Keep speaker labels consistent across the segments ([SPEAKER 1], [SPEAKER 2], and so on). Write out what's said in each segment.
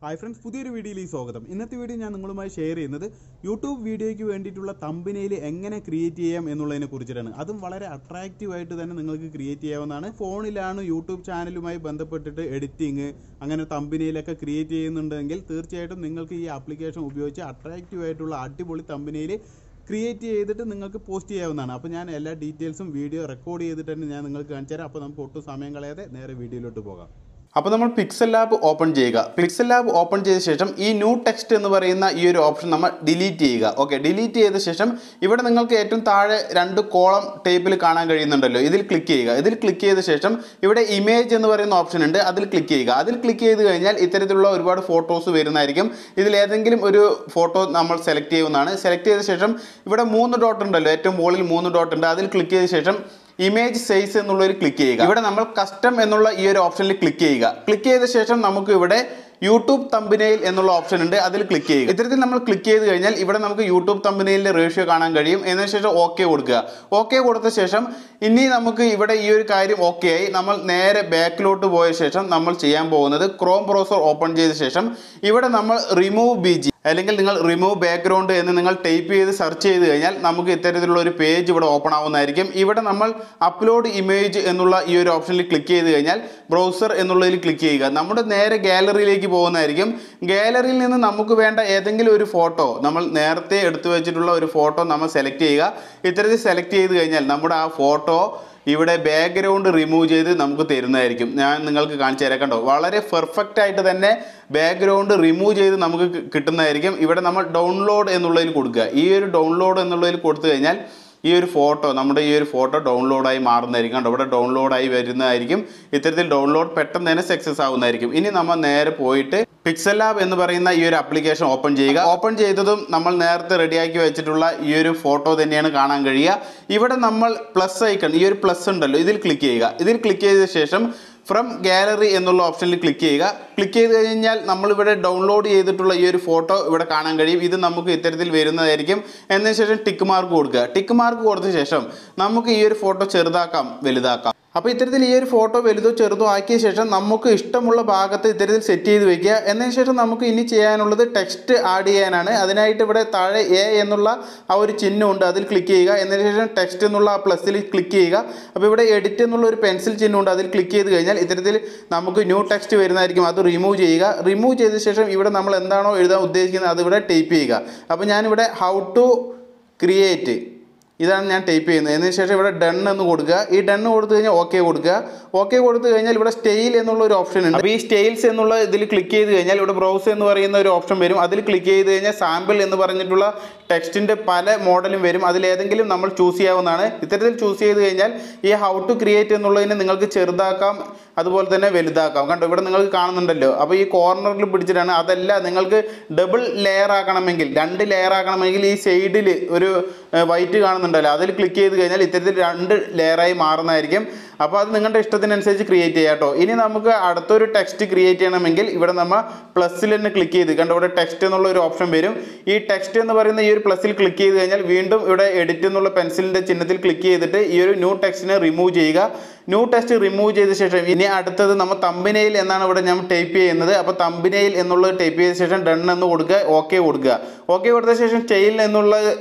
[SPEAKER 1] Hi friends, പുതിയൊരു വീഡിയോയിലേക്ക് സ്വാഗതം. ഇന്നത്തെ വീഡിയോ ഞാൻ നിങ്ങളുമായി ഷെയർ ചെയ്യുന്നത് യൂട്യൂബ് വീഡിയോയ്ക്ക് വേണ്ടിയിട്ടുള്ള തമ്പനെയിൽ എങ്ങനെ ക്രിയേറ്റ് ചെയ്യാം എന്നുള്ളതിനെ കുറിച്ചിട്ടാണ്. അതും വളരെ അട്രാക്റ്റീവായിട്ട് തന്നെ നിങ്ങൾക്ക് ക്രിയേറ്റ് ചെയ്യാവുന്നതാണ്. ഫോണിലാണ് യൂട്യൂബ് ചാനലുമായി ബന്ധപ്പെട്ടിട്ട് എഡിറ്റിംഗ് അങ്ങനെ തമ്പനെയിലൊക്കെ ക്രിയേറ്റ് ചെയ്യുന്നുണ്ടെങ്കിൽ തീർച്ചയായിട്ടും നിങ്ങൾക്ക് ഈ ആപ്ലിക്കേഷൻ ഉപയോഗിച്ച് അട്രാക്റ്റീവായിട്ടുള്ള അടിപൊളി തമ്പനെയിൽ ക്രിയേറ്റ് ചെയ്തിട്ട് നിങ്ങൾക്ക് പോസ്റ്റ് ചെയ്യാവുന്നതാണ്. അപ്പോൾ ഞാൻ എല്ലാ ഡീറ്റെയിൽസും വീഡിയോ റെക്കോർഡ് ചെയ്തിട്ട് തന്നെ ഞാൻ നിങ്ങൾക്ക് കാണിച്ചു തരാം. അപ്പോൾ നമുക്ക് ഒട്ടും സമയം കളയാതെ നേരെ വീഡിയോയിലോട്ട് പോകാം.
[SPEAKER 2] അപ്പോൾ നമ്മൾ പിക്സൽ ലാബ് ഓപ്പൺ ചെയ്യുക. പിക്സൽ ലാബ് ഓപ്പൺ ചെയ്ത ശേഷം ഈ ന്യൂ ടെക്സ്റ്റ് എന്ന് പറയുന്ന ഈ ഒരു ഓപ്ഷൻ നമ്മൾ ഡിലീറ്റ് ചെയ്യുക. ഓക്കെ, ഡിലീറ്റ് ചെയ്ത ശേഷം ഇവിടെ നിങ്ങൾക്ക് ഏറ്റവും താഴെ 2 കോളം ടൈപ്പിൽ കാണാൻ കഴിയുന്നുണ്ടല്ലോ, ഇതിൽ ക്ലിക്ക് ചെയ്യുക. ഇതിൽ ക്ലിക്ക് ചെയ്ത ശേഷം ഇവിടെ ഇമേജ് എന്ന് പറയുന്ന ഓപ്ഷൻ ഉണ്ട്, അതിൽ ക്ലിക്ക് ചെയ്യുക. അതിൽ ക്ലിക്ക് ചെയ്ത് കഴിഞ്ഞാൽ ഇത്തരത്തിലുള്ള ഒരുപാട് ഫോട്ടോസ് വരുന്നതായിരിക്കും. ഇതിൽ ഏതെങ്കിലും ഒരു ഫോട്ടോ നമ്മൾ സെലക്ട് ചെയ്യുന്നതാണ്. സെലക്ട് ചെയ്ത ശേഷം ഇവിടെ 3 ഡോട്ട് ഉണ്ടല്ലോ, ഏറ്റവും മുകളിൽ 3 ഡോട്ട് ഉണ്ട്, അതിൽ ക്ലിക്ക് ചെയ്ത ശേഷം ഇമേജ് സൈസ് എന്നുള്ളൊരു ക്ലിക്ക് ചെയ്യുക. ഇവിടെ നമ്മൾ കസ്റ്റം എന്നുള്ള ഈ ഒരു ഓപ്ഷനിൽ ക്ലിക്ക് ചെയ്യുക. ക്ലിക്ക് ചെയ്ത ശേഷം നമുക്ക് ഇവിടെ യൂട്യൂബ് തമ്പനെയിൽ എന്നുള്ള ഓപ്ഷൻ ഉണ്ട്, അതിൽ ക്ലിക്ക് ചെയ്യുക. ഇത്തരത്തിൽ നമ്മൾ ക്ലിക്ക് ചെയ്ത് കഴിഞ്ഞാൽ ഇവിടെ നമുക്ക് യൂട്യൂബ് തമ്പനെയിലിൻ്റെ റേഷ്യോ കാണാൻ കഴിയും. എന്നതിന് ശേഷം ഓക്കെ കൊടുക്കുക. ഓക്കെ കൊടുത്ത ശേഷം ഇനി നമുക്ക് ഇവിടെ ഈ ഒരു കാര്യം ഓക്കെ ആയി. നമ്മൾ നേരെ ബാക്കിലോട്ട് പോയ ശേഷം നമ്മൾ ചെയ്യാൻ പോകുന്നത് ക്രോം ബ്രൗസർ ഓപ്പൺ ചെയ്ത ശേഷം ഇവിടെ നമ്മൾ റിമൂവ് BG അല്ലെങ്കിൽ നിങ്ങൾ റിമൂവ് ബാക്ക്ഗ്രൗണ്ട് എന്ന് നിങ്ങൾ ടൈപ്പ് ചെയ്ത് സെർച്ച് ചെയ്ത് കഴിഞ്ഞാൽ നമുക്ക് ഇത്തരത്തിലുള്ള ഒരു പേജ് ഇവിടെ ഓപ്പൺ ആവുന്നതായിരിക്കും. ഇവിടെ നമ്മൾ അപ്ലോഡ് ഇമേജ് എന്നുള്ള ഈ ഒരു ഓപ്ഷനിൽ ക്ലിക്ക് ചെയ്ത് കഴിഞ്ഞാൽ ബ്രൗസർ എന്നുള്ളതിൽ ക്ലിക്ക് ചെയ്യുക. നമ്മുടെ നേരെ ഗാലറിയിലേക്ക് പോകുന്നതായിരിക്കും. ഗാലറിയിൽ നിന്ന് നമുക്ക് വേണ്ട ഏതെങ്കിലും ഒരു ഫോട്ടോ, നമ്മൾ നേരത്തെ എടുത്തു വെച്ചിട്ടുള്ള ഒരു ഫോട്ടോ നമ്മൾ സെലക്ട് ചെയ്യുക. ഇത്തരത്തിൽ സെലക്ട് ചെയ്ത് കഴിഞ്ഞാൽ നമ്മുടെ ആ ഫോട്ടോ ഇവിടെ ബാക്ക്ഗ്രൗണ്ട് റിമൂവ് ചെയ്ത് നമുക്ക് തരുന്നതായിരിക്കും. ഞാൻ നിങ്ങൾക്ക് കാണിച്ചു തരാം. കണ്ടോ, വളരെ പെർഫെക്റ്റ് ആയിട്ട് തന്നെ ബാക്ക്ഗ്രൗണ്ട് റിമൂവ് ചെയ്ത് നമുക്ക് കിട്ടുന്നതായിരിക്കും. ഇവിടെ നമ്മൾ ഡൗൺലോഡ് എന്നുള്ളതിൽ കൊടുക്കുക. ഈ ഒരു ഡൗൺലോഡ് എന്നുള്ളതിൽ കൊടുത്തു കഴിഞ്ഞാൽ ഈ ഒരു ഫോട്ടോ, നമ്മുടെ ഈ ഒരു ഫോട്ടോ ഡൗൺലോഡായി മാറുന്നതായിരിക്കും. കണ്ടോ, ഇവിടെ ഡൗൺലോഡായി വരുന്നതായിരിക്കും. ഇത്തരത്തിൽ ഡൗൺലോഡ് പെട്ടെന്ന് തന്നെ സക്സസ് ആവുന്നതായിരിക്കും. ഇനി നമ്മൾ നേരെ പോയിട്ട് പിക്സൽ ലാബ് എന്ന് പറയുന്ന ഈ ഒരു ആപ്ലിക്കേഷൻ ഓപ്പൺ ചെയ്യുക. ഓപ്പൺ ചെയ്തതും നമ്മൾ നേരത്തെ റെഡിയാക്കി വെച്ചിട്ടുള്ള ഈ ഒരു ഫോട്ടോ തന്നെയാണ് കാണാൻ കഴിയുക. ഇവിടെ നമ്മൾ പ്ലസ് ഐക്കൺ, ഈ ഒരു പ്ലസ് ഉണ്ടല്ലോ, ഇതിൽ ക്ലിക്ക് ചെയ്യുക. ഇതിൽ ക്ലിക്ക് ചെയ്ത ശേഷം ഫ്രം ഗാലറി എന്നുള്ള ഓപ്ഷനിൽ ക്ലിക്ക് ചെയ്യുക. ക്ലിക്ക് ചെയ്ത് കഴിഞ്ഞാൽ നമ്മളിവിടെ ഡൗൺലോഡ് ചെയ്തിട്ടുള്ള ഈ ഒരു ഫോട്ടോ ഇവിടെ കാണാൻ കഴിയും. ഇത് നമുക്ക് ഇത്തരത്തിൽ വരുന്നതായിരിക്കും. എന്നതിന് ശേഷം ടിക്ക് മാർക്ക് കൊടുക്കുക. ടിക്ക് മാർക്ക് കൊടുത്ത ശേഷം നമുക്ക് ഈ ഒരു ഫോട്ടോ ചെറുതാക്കാം, വലുതാക്കാം. അപ്പോൾ ഇത്തരത്തിൽ ഈ ഒരു ഫോട്ടോ വലുതോ ചെറുതോ ആക്കിയ ശേഷം നമുക്ക് ഇഷ്ടമുള്ള ഭാഗത്ത് ഇത്തരത്തിൽ സെറ്റ് ചെയ്ത് വെക്കുക. എന്നതിന് ശേഷം നമുക്ക് ഇനി ചെയ്യാനുള്ളത് ടെക്സ്റ്റ് ആഡ് ചെയ്യാനാണ്. അതിനായിട്ട് ഇവിടെ താഴെ എ എന്നുള്ള ആ ഒരു ചിഹ്നമുണ്ട്, അതിൽ ക്ലിക്ക് ചെയ്യുക. എന്നതിന് ശേഷം ടെക്സ്റ്റ് എന്നുള്ള ആ പ്ലസ്സിൽ ക്ലിക്ക് ചെയ്യുക. അപ്പോൾ ഇവിടെ എഡിറ്റ് എന്നുള്ള ഒരു പെൻസിൽ ചിഹ്നമുണ്ട്, അതിൽ ക്ലിക്ക് ചെയ്ത് കഴിഞ്ഞാൽ ഇത്തരത്തിൽ നമുക്ക് ന്യൂ ടെക്സ്റ്റ് വരുന്നതായിരിക്കും. അത് റിമൂവ് ചെയ്യുക. റിമൂവ് ചെയ്ത ശേഷം ഇവിടെ നമ്മൾ എന്താണോ എഴുതാൻ ഉദ്ദേശിക്കുന്നത് അതിവിടെ ടൈപ്പ് ചെയ്യുക. അപ്പോൾ ഞാനിവിടെ ഹൗ ടു ക്രിയേറ്റ് ഇതാണ് ഞാൻ ടൈപ്പ് ചെയ്യുന്നത്. എന്നതിന് ശേഷം ഇവിടെ ഡൺ എന്ന് കൊടുക്കുക. ഈ ഡൺ കൊടുത്തു കഴിഞ്ഞാൽ ഓക്കെ കൊടുക്കുക. ഓക്കെ കൊടുത്തു കഴിഞ്ഞാൽ ഇവിടെ സ്റ്റൈൽ എന്നുള്ള ഒരു ഓപ്ഷൻ ഉണ്ട്. അപ്പോൾ ഈ സ്റ്റൈൽസ് എന്നുള്ള ഇതിൽ ക്ലിക്ക് ചെയ്ത് കഴിഞ്ഞാൽ ഇവിടെ ബ്രൗസ് എന്ന് പറയുന്ന ഒരു ഓപ്ഷൻ വരും. അതിൽ ക്ലിക്ക് ചെയ്ത് കഴിഞ്ഞാൽ സാമ്പിൾ എന്ന് പറഞ്ഞിട്ടുള്ള ടെക്സ്റ്റിൻ്റെ പല മോഡലും വരും. അതിലേതെങ്കിലും നമ്മൾ ചൂസ് ചെയ്യാവുന്നതാണ്. ഇത്തരത്തിൽ ചൂസ് ചെയ്ത് കഴിഞ്ഞാൽ ഈ ഹൗ ടു ക്രിയേറ്റ് എന്നുള്ളതിനെ നിങ്ങൾക്ക് ചെറുതാക്കാം, അതുപോലെ തന്നെ വലുതാക്കാം. കണ്ടോ, ഇവിടെ നിങ്ങൾക്ക് കാണുന്നുണ്ടല്ലോ. അപ്പോൾ ഈ കോർണറിൽ പിടിച്ചിട്ടാണ്. അതല്ല, നിങ്ങൾക്ക് ഡബിൾ ലെയർ ആക്കണമെങ്കിൽ, 2 ലെയർ ആക്കണമെങ്കിൽ ഈ സൈഡിൽ ഒരു വൈറ്റ് കാണുന്നുണ്ടല്ലോ, അതിൽ ക്ലിക്ക് ചെയ്ത് കഴിഞ്ഞാൽ ഇത്തരത്തിൽ 2 ലെയറായി മാറുന്നതായിരിക്കും. അപ്പോൾ അത് നിങ്ങളുടെ ഇഷ്ടത്തിനനുസരിച്ച് ക്രിയേറ്റ് ചെയ്യാം കേട്ടോ. ഇനി നമുക്ക് അടുത്തൊരു ടെക്സ്റ്റ് ക്രിയേറ്റ് ചെയ്യണമെങ്കിൽ ഇവിടെ നമ്മൾ പ്ലസ്സിൽ തന്നെ ക്ലിക്ക് ചെയ്ത്, കണ്ടോ ഇവിടെ ടെക്സ്റ്റ് എന്നുള്ള ഒരു ഓപ്ഷൻ വരും. ഈ ടെക്സ്റ്റ് എന്ന് പറയുന്ന ഈ ഒരു പ്ലസ്സിൽ ക്ലിക്ക് ചെയ്ത് കഴിഞ്ഞാൽ വീണ്ടും ഇവിടെ എഡിറ്റ് എന്നുള്ള പെൻസിലിൻ്റെ ചിഹ്നത്തിൽ ക്ലിക്ക് ചെയ്തിട്ട് ഈ ഒരു ന്യൂ ടെക്സ്റ്റിനെ റിമൂവ് ചെയ്യുക. ന്യൂ ടെക്സ്റ്റ് റിമൂവ് ചെയ്ത ശേഷം ഇനി അടുത്തത് നമ്മൾ തമ്പനെയിൽ എന്നാണ് ഇവിടെ ഞാൻ ടൈപ്പ് ചെയ്യുന്നത്. അപ്പോൾ തമ്പനെയിൽ എന്നുള്ളത് ടൈപ്പ് ചെയ്ത ശേഷം ഡൺ എന്ന് കൊടുക്കുക, ഓക്കെ കൊടുക്കുക. ഓക്കെ കൊടുത്ത ശേഷം സ്റ്റൈൽ എന്നുള്ള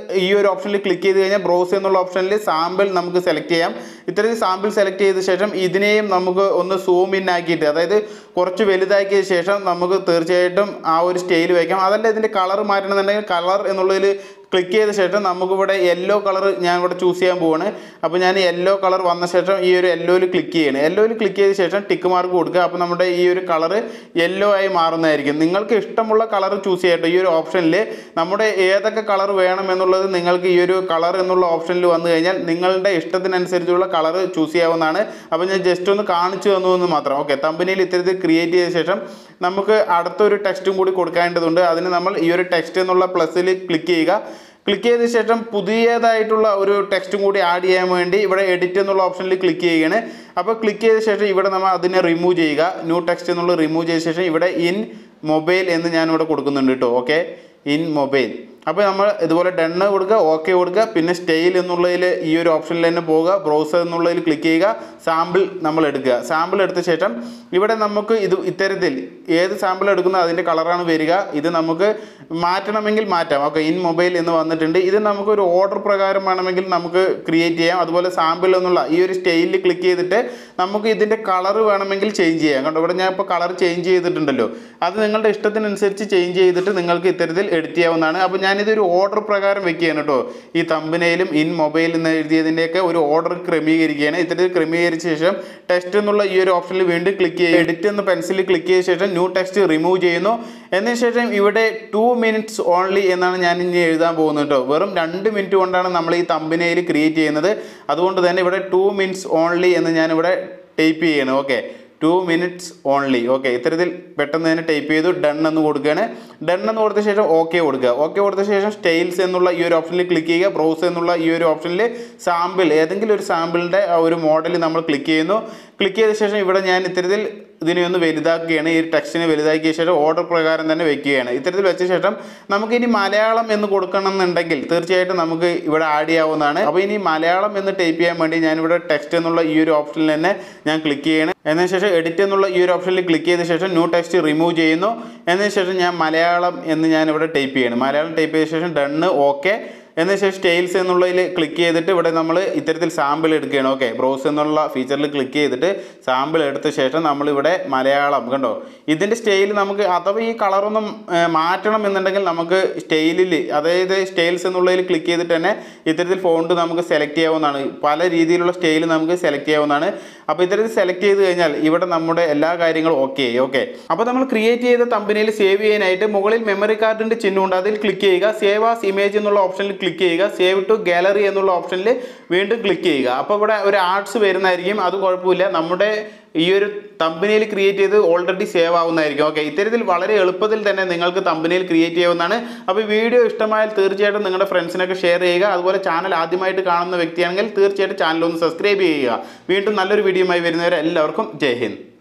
[SPEAKER 2] ഈ ഒരു ഓപ്ഷനിൽ ക്ലിക്ക് ചെയ്ത് കഴിഞ്ഞാൽ ബ്രൗസ് എന്നുള്ള ഓപ്ഷനിൽ സാമ്പിൾ നമുക്ക് സെലക്ട് ചെയ്യാം. ഇത്തരത്തിൽ സാമ്പിൾ സെലക്ട് ചെയ്ത ശേഷം ഇതിനെയും നമുക്ക് ഒന്ന് സൂം ഇൻ ആക്കിയിട്ട്, അതായത് കുറച്ച് വലുതാക്കിയ ശേഷം നമുക്ക് തീർച്ചയായിട്ടും ആ ഒരു സ്റ്റൈൽ വയ്ക്കാം. അതല്ല ഇതിൻ്റെ കളർ മാറ്റണമെന്നുണ്ടെങ്കിൽ കളർ എന്നുള്ളതിൽ ക്ലിക്ക് ചെയ്ത ശേഷം നമുക്കിവിടെ യെല്ലോ കളർ ഞാൻ ഇവിടെ ചൂസ് ചെയ്യാൻ പോവാണ്. അപ്പോൾ ഞാൻ യെല്ലോ കളർ വന്ന ശേഷം ഈ ഒരു യെല്ലോയിൽ ക്ലിക്ക് ചെയ്യണം. യെല്ലോയിൽ ക്ലിക്ക് ചെയ്ത ശേഷം ടിക്ക് മാർക്ക് കൊടുക്കുക. അപ്പോൾ നമ്മുടെ ഈ ഒരു കളർ യെല്ലോ ആയി മാറുന്നതായിരിക്കും. നിങ്ങൾക്ക് ഇഷ്ടമുള്ള കളർ ചൂസ് ചെയ്യട്ടെ. ഈ ഒരു ഓപ്ഷനിൽ നമ്മുടെ ഏതൊക്കെ കളർ വേണം എന്നുള്ളത് നിങ്ങൾക്ക് ഈ ഒരു കളർ എന്നുള്ള ഓപ്ഷനിൽ വന്നു കഴിഞ്ഞാൽ നിങ്ങളുടെ ഇഷ്ടത്തിനനുസരിച്ചുള്ള കളർ ചൂസ് ചെയ്യാവുന്നതാണ്. അപ്പോൾ ഞാൻ ജസ്റ്റ് ഒന്ന് കാണിച്ചു തന്നു എന്ന് മാത്രം. ഓക്കെ, തമ്പനെയിൽ ഇത്തരത്തിൽ ക്രിയേറ്റ് ചെയ്ത ശേഷം നമുക്ക് അടുത്തൊരു ടെക്സ്റ്റും കൂടി കൊടുക്കേണ്ടതുണ്ട്. അതിന് നമ്മൾ ഈ ഒരു ടെക്സ്റ്റ് എന്നുള്ള പ്ലസ്സിൽ ക്ലിക്ക് ചെയ്യുക. ക്ലിക്ക് ചെയ്ത ശേഷം പുതിയതായിട്ടുള്ള ഒരു ടെക്സ്റ്റും കൂടി ആഡ് ചെയ്യാൻ വേണ്ടി ഇവിടെ എഡിറ്റ് എന്നുള്ള ഓപ്ഷനിൽ ക്ലിക്ക് ചെയ്യുകയാണ്. അപ്പോൾ ക്ലിക്ക് ചെയ്ത ശേഷം ഇവിടെ നമ്മൾ അതിനെ റിമൂവ് ചെയ്യുക. ന്യൂ ടെക്സ്റ്റ് എന്നുള്ള റിമൂവ് ചെയ്ത ശേഷം ഇവിടെ ഇൻ മൊബൈൽ എന്ന് ഞാനിവിടെ കൊടുക്കുന്നുണ്ട് കേട്ടോ. Okay, in mobile. അപ്പോൾ നമ്മൾ ഇതുപോലെ ഡണ്ണ് കൊടുക്കുക, ഓക്കെ കൊടുക്കുക, പിന്നെ സ്റ്റൈൽ എന്നുള്ളതിൽ ഈ ഒരു ഓപ്ഷനിൽ തന്നെ പോവുക, ബ്രൗസർ എന്നുള്ളതിൽ ക്ലിക്ക് ചെയ്യുക, സാമ്പിൾ നമ്മൾ എടുക്കുക. സാമ്പിൾ എടുത്ത ശേഷം ഇവിടെ നമുക്ക് ഇത്തരത്തിൽ ഏത് സാമ്പിൾ എടുക്കുന്നോ അതിൻ്റെ കളറാണ് വരിക. ഇത് നമുക്ക് മാറ്റണമെങ്കിൽ മാറ്റാം. ഓക്കെ, ഇൻ മൊബൈൽ എന്ന് വന്നിട്ടുണ്ട്. ഇത് നമുക്ക് ഒരു ഓർഡർ പ്രകാരം വേണമെങ്കിൽ നമുക്ക് ക്രിയേറ്റ് ചെയ്യാം. അതുപോലെ സാമ്പിൾ എന്നുള്ള ഈ ഒരു സ്റ്റൈലിൽ ക്ലിക്ക് ചെയ്തിട്ട് നമുക്ക് ഇതിൻ്റെ കളർ വേണമെങ്കിൽ ചേഞ്ച് ചെയ്യാം. കണ്ടോ, ഇവിടെ ഞാൻ ഇപ്പോൾ കളർ ചേഞ്ച് ചെയ്തിട്ടുണ്ടല്ലോ. അത് നിങ്ങളുടെ ഇഷ്ടത്തിനനുസരിച്ച് ചേഞ്ച് ചെയ്തിട്ട് നിങ്ങൾക്ക് ഇത്തരത്തിൽ എഡിറ്റ് ചെയ്യാവുന്നതാണ്. അപ്പോൾ ഞാനിതൊരു ഓർഡർ പ്രകാരം വെക്കുകയാണ് കേട്ടോ. ഈ തമ്പനയിലും ഇൻ മൊബൈൽ എന്ന് എഴുതിയതിൻ്റെയൊക്കെ ഒരു ഓർഡർ ക്രമീകരിക്കുകയാണ്. ഇത്തരത്തിൽ ക്രമീകരിച്ച ശേഷം ടെക്സ്റ്റ് എന്നുള്ള ഈ ഒരു ഓപ്ഷനിൽ വീണ്ടും ക്ലിക്ക് ചെയ്യുക. എഡിറ്റ് എന്ന പെൻസിലിൽ ക്ലിക്ക് ചെയ്ത ശേഷം ന്യൂ ടെക്സ്റ്റ് റിമൂവ് ചെയ്യുന്നു. എന്നതിന് ശേഷം ഇവിടെ 2 minutes ഓൺലി എന്നാണ് ഞാൻ ഇനി എഴുതാൻ പോകുന്നത് കേട്ടോ. വെറും 2 മിനിറ്റ് കൊണ്ടാണ് നമ്മൾ ഈ തമ്പനയിൽ ക്രിയേറ്റ് ചെയ്യുന്നത്. അതുകൊണ്ട് തന്നെ ഇവിടെ 2 minutes ഓൺലി എന്ന് ഞാനിവിടെ ടൈപ്പ് ചെയ്യണം. Okay, 2 minutes only. ഓക്കെ, ഇത്തരത്തിൽ പെട്ടെന്ന് തന്നെ ടൈപ്പ് ചെയ്തു. ഡൺ എന്ന് കൊടുക്കുകയാണ്. ഡൺ എന്ന് കൊടുത്ത ശേഷം ഓക്കെ കൊടുക്കുക. ഓക്കെ കൊടുത്ത ശേഷം സ്റ്റൈൽസ് എന്നുള്ള ഈ ഒരു ഓപ്ഷനിൽ ക്ലിക്ക് ചെയ്യുക. ബ്രൗസ് എന്നുള്ള ഈ ഒരു ഓപ്ഷനിൽ സാമ്പിൾ ഏതെങ്കിലും ഒരു സാമ്പിളിൻ്റെ ഒരു മോഡൽ നമ്മൾ ക്ലിക്ക് ചെയ്യുന്നു. ക്ലിക്ക് ചെയ്ത ശേഷം ഇവിടെ ഞാൻ ഇത്തരത്തിൽ ഇതിനെ ഒന്ന് വലുതാക്കുകയാണ്. ഈ ടെക്സ്റ്റിനെ വലുതാക്കിയ ശേഷം ഓർഡർ പ്രകാരം തന്നെ വെക്കുകയാണ്. ഇത്തരത്തിൽ വെച്ച ശേഷം നമുക്ക് ഇനി മലയാളം എന്ന് കൊടുക്കണം എന്നുണ്ടെങ്കിൽ തീർച്ചയായിട്ടും നമുക്ക് ഇവിടെ ആഡ് ചെയ്യാവുന്നതാണ്. അപ്പോൾ ഇനി മലയാളം എന്ന് ടൈപ്പ് ചെയ്യാൻ വേണ്ടി ഞാനിവിടെ ടെക്സ്റ്റ് എന്നുള്ള ഈ ഒരു ഓപ്ഷനിൽ തന്നെ ഞാൻ ക്ലിക്ക് ചെയ്യണം. എന്നതിന് ശേഷം എഡിറ്റ് എന്നുള്ള ഈ ഒരു ഓപ്ഷനിൽ ക്ലിക്ക് ചെയ്ത ശേഷം ന്യൂ ടെക്സ്റ്റ് റിമൂവ് ചെയ്യുന്നു. എന്നതിന് ശേഷം ഞാൻ മലയാളം എന്ന് ഞാനിവിടെ ടൈപ്പ് ചെയ്യണം. മലയാളം ടൈപ്പ് ചെയ്ത ശേഷം ഡണ്ണ് ഓക്കെ. എന്നതിന് ശേഷം സ്റ്റൈൽസ് എന്നുള്ളതിൽ ക്ലിക്ക് ചെയ്തിട്ട് ഇവിടെ നമ്മൾ ഇത്തരത്തിൽ സാമ്പിൾ എടുക്കുകയാണ്. ഓക്കെ, ബ്രൗസ് എന്നുള്ള ഫീച്ചറിൽ ക്ലിക്ക് ചെയ്തിട്ട് സാമ്പിൾ എടുത്ത ശേഷം നമ്മളിവിടെ മലയാളം കണ്ടോ, ഇതിൻ്റെ സ്റ്റൈൽ നമുക്ക് അഥവാ ഈ കളറൊന്നും മാറ്റണം എന്നുണ്ടെങ്കിൽ നമുക്ക് സ്റ്റൈലിൽ, അതായത് സ്റ്റൈൽസ് എന്നുള്ളതിൽ ക്ലിക്ക് ചെയ്തിട്ട് തന്നെ ഇത്തരത്തിൽ ഫോണ്ട് നമുക്ക് സെലക്ട് ചെയ്യാവുന്നതാണ്. പല രീതിയിലുള്ള സ്റ്റൈൽ നമുക്ക് സെലക്ട് ചെയ്യാവുന്നതാണ്. അപ്പോൾ ഇത്തരത്തിൽ സെലക്ട് ചെയ്ത് കഴിഞ്ഞാൽ ഇവിടെ നമ്മുടെ എല്ലാ കാര്യങ്ങളും ഓക്കെ. അപ്പോൾ നമ്മൾ ക്രിയേറ്റ് ചെയ്ത തമ്പനയിൽ സേവ് ചെയ്യാനായിട്ട് മുകളിൽ മെമ്മറി കാർഡിൻ്റെ ചിഹ്നമുണ്ട്, അതിൽ ക്ലിക്ക് ചെയ്യുക. സേവ് ആസ് ഇമേജ് എന്നുള്ള ഓപ്ഷനിൽ ക്ലിക്ക് ചെയ്യുക. സേവ് ടു ഗാലറി എന്നുള്ള ഓപ്ഷനിൽ വീണ്ടും ക്ലിക്ക് ചെയ്യുക. അപ്പോൾ ഇവിടെ ഒരു ആർട്സ് വരുന്നതായിരിക്കും. അത് കുഴപ്പമില്ല, നമ്മുടെ ഈ ഒരു തമ്പനയിൽ ക്രിയേറ്റ് ചെയ്ത് ഓൾറെഡി സേവ് ആവുന്നതായിരിക്കും. ഓക്കെ, ഇത്തരത്തിൽ വളരെ എളുപ്പത്തിൽ തന്നെ നിങ്ങൾക്ക് തമ്പനയിൽ ക്രിയേറ്റ് ചെയ്യാവുന്നതാണ്. അപ്പോൾ ഈ വീഡിയോ ഇഷ്ടമായാൽ തീർച്ചയായിട്ടും നിങ്ങളുടെ ഫ്രണ്ട്സിനൊക്കെ ഷെയർ ചെയ്യുക. അതുപോലെ ചാനൽ ആദ്യമായിട്ട് കാണുന്ന വ്യക്തിയാണെങ്കിൽ തീർച്ചയായിട്ടും ചാനൽ ഒന്ന് സബ്സ്ക്രൈബ് ചെയ്യുക. വീണ്ടും നല്ലൊരു വീഡിയോയുമായി വരുന്നവരെ എല്ലാവർക്കും ജയ് ഹിന്ദ്.